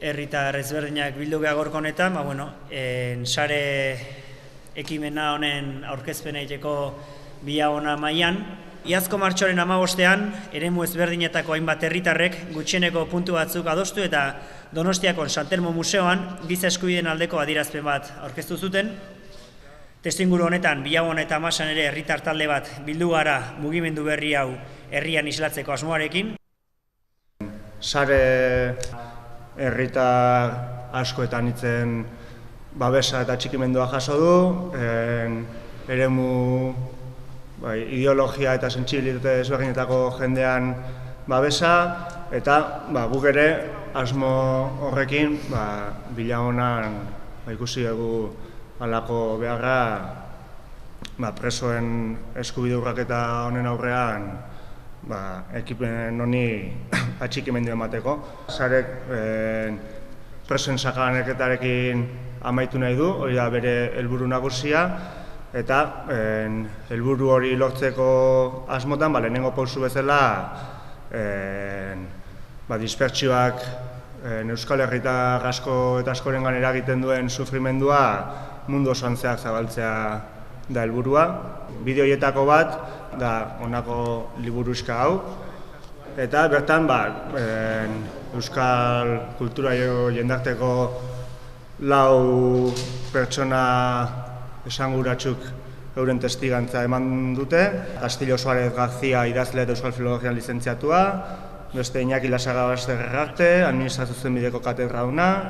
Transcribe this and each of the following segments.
herritar ezberdinak bildu gagorko honetan, sare ekimena honen aurkezpena egiteko Villabona mailan. Iazko martxoaren 15ean, eremu ezberdinetako hainbat herritarrek gutxieneko puntu batzuk adostu eta Donostiako San Telmo Museoan giza eskubideen aldeko adierazpen bat aurkeztu zuten. Testuinguru honetan, Villabona eta Masan ere herritar talde bat bildu gara mugimendu berri hau herrian islatzeko asmoarekin. Sare herritar askoetan hitzen babesa eta txikimendua jaso du, eremu ideologia eta sentsibilitate ezberdinetako jendean babesa, eta guk ere asmo horrekin Villabonan ikusi dugu halako beharra presoen eskubide urraketa honen aurrean ekipen honi atxikimendu emateko. Sarek presoen sakabanaketarekin amaitu nahi du, hori da bere helburu nagusia, eta helburu hori lortzeko asmotan lehenengo pausu bezala dispertsioak Euskal Herritar asko eta askorengan eragiten duen sufrimendua mundu osoan zehar zabaltzea da helburua. Bideo horietako bat da honako liburuxka hau, eta bertan euskal kultura jendarteko 4 pertsona esanguratsuk euren testigantza eman dute. Castillo Suárez García idazle eta euskal filologian lizentziatua, beste Iñaki Lasagabaster Errarte, administrazio zuzenbideko katedrauna,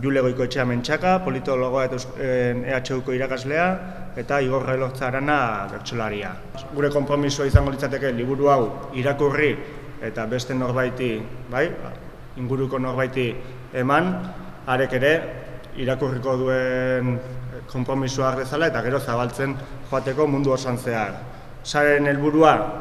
Jule Goikoetxea Mentxaka, politologoa eta EHUko irakaslea, eta Igor Elortza Arana bertsolaria. Gure konpromisoa izango litzateke liburu hau irakurri eta beste norbaiti, inguruko norbaiti eman, harek ere irakurriko duen konpromisoa bezala eta gero zabaltzen joateko mundu osoan zehar. Sareen helburua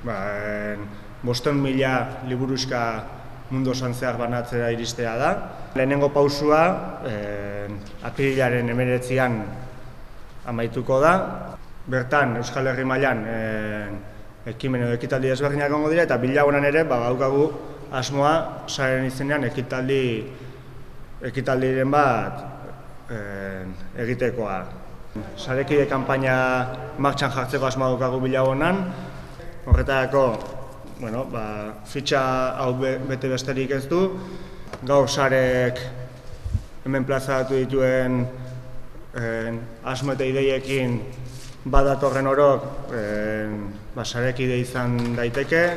500.000 liburuxka mundu osoan zehar banatzera iristea da. Lehenengo pausua apirilaren 19an amaituko da. Bertan Euskal Herri mailan ekimen edo ekitaldi ezberdinak egongo dira, eta Villabonan ere badaukagu asmoa sareen izenean ekitaldiren bat egitekoa. Sarekide kanpaina martxan jartzeko asmoa daukagu Villabonan. Horretarako fitxa hau bete besterik ez du. Gaur sarek hemen plazaratu dituen asmo eta ideiekin badatorren orok sarekide izan daiteke.